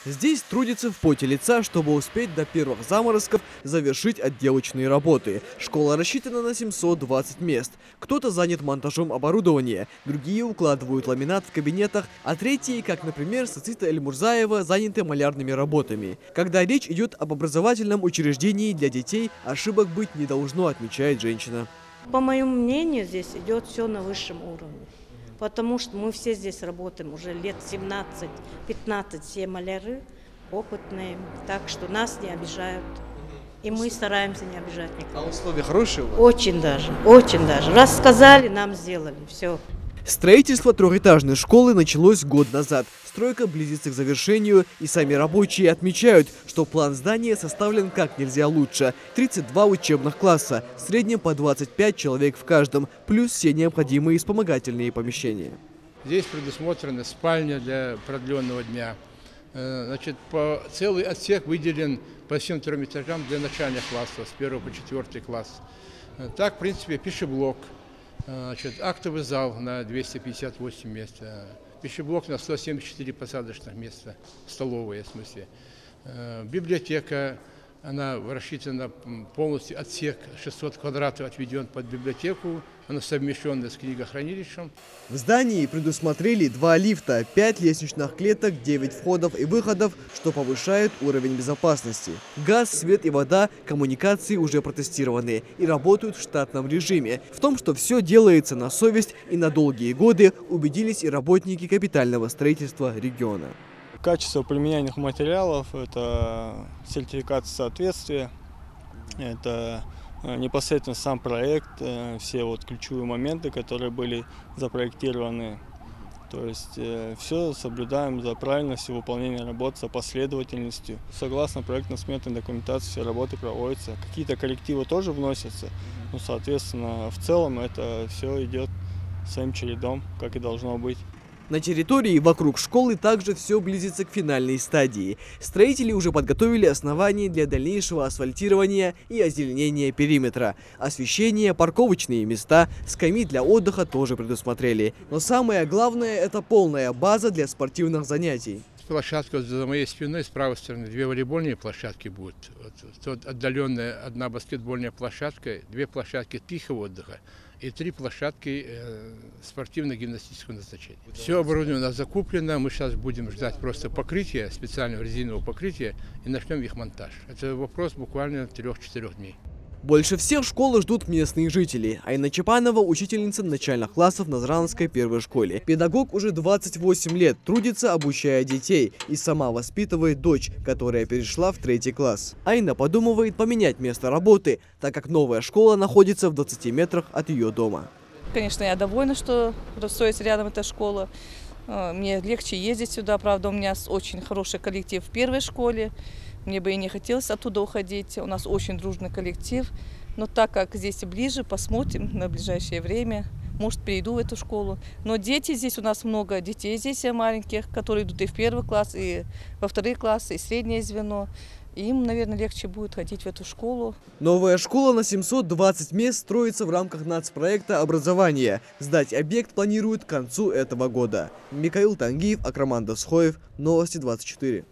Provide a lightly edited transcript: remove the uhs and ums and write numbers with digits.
Здесь трудится в поте лица, чтобы успеть до первых заморозков завершить отделочные работы. Школа рассчитана на 720 мест. Кто-то занят монтажом оборудования, другие укладывают ламинат в кабинетах, а третьи, как, например, Сацита Эльмурзаева, заняты малярными работами. Когда речь идет об образовательном учреждении для детей, ошибок быть не должно, отмечает женщина. По моему мнению, здесь идет все на высшем уровне. Потому что мы все здесь работаем уже лет 17-15, все маляры опытные, так что нас не обижают. И мы стараемся не обижать никого. А условия хорошие у вас? Очень даже, очень даже. Раз сказали, нам сделали, все. Строительство трехэтажной школы началось год назад. Стройка близится к завершению, и сами рабочие отмечают, что план здания составлен как нельзя лучше. 32 учебных класса, в среднем по 25 человек в каждом, плюс все необходимые вспомогательные помещения. Здесь предусмотрена спальня для продленного дня. Значит, целый отсек выделен по всем трем этажам для начальных классов, с 1 по 4 класс. Так, в принципе, пищеблок. Значит, актовый зал на 258 мест, пищеблок на 174 посадочных места, столовая в смысле. Библиотека, она рассчитана полностью, отсек 600 квадратов отведен под библиотеку, она совмещенная с книгохранилищем. В здании предусмотрели 2 лифта, 5 лестничных клеток, 9 входов и выходов, что повышает уровень безопасности. Газ, свет и вода, коммуникации уже протестированы и работают в штатном режиме. В том, что все делается на совесть и на долгие годы, убедились и работники капитального строительства региона. Качество применяемых материалов – это сертификация соответствия, это непосредственно сам проект, все вот ключевые моменты, которые были запроектированы. То есть все соблюдаем за правильностью выполнения работ, за последовательностью. Согласно проектно-сметной документации все работы проводятся. Какие-то коррективы тоже вносятся, но, соответственно, в целом это все идет своим чередом, как и должно быть. На территории вокруг школы также все близится к финальной стадии. Строители уже подготовили основания для дальнейшего асфальтирования и озеленения периметра. Освещение, парковочные места, скамьи для отдыха тоже предусмотрели. Но самое главное – это полная база для спортивных занятий. Площадка за моей спиной, с правой стороны, 2 волейбольные площадки будут. Вот отдаленная 1 баскетбольная площадка, 2 площадки тихого отдыха и 3 площадки спортивно-гимнастического назначения. Все оборудование у нас закуплено, мы сейчас будем ждать просто покрытия, специального резинового покрытия, и начнем их монтаж. Это вопрос буквально 3-4 дней. Больше всех школы ждут местные жители. Айна Чапанова – учительница начальных классов в Назранской первой школе. Педагог уже 28 лет, трудится, обучая детей, и сама воспитывает дочь, которая перешла в 3 класс. Айна подумывает поменять место работы, так как новая школа находится в 20 метрах от ее дома. Конечно, я довольна, что строится рядом эта школа. Мне легче ездить сюда, правда, у меня очень хороший коллектив в первой школе. Мне бы и не хотелось оттуда уходить, у нас очень дружный коллектив. Но так как здесь ближе, посмотрим на ближайшее время. Может, перейду в эту школу. Но дети здесь, у нас много детей здесь маленьких, которые идут и в 1 класс, и во 2 классы, и среднее звено. Им, наверное, легче будет ходить в эту школу. Новая школа на 720 мест строится в рамках нацпроекта образования. Сдать объект планируют к концу этого года. Михаил Тангиев, Акраман Досхоев, Новости 24.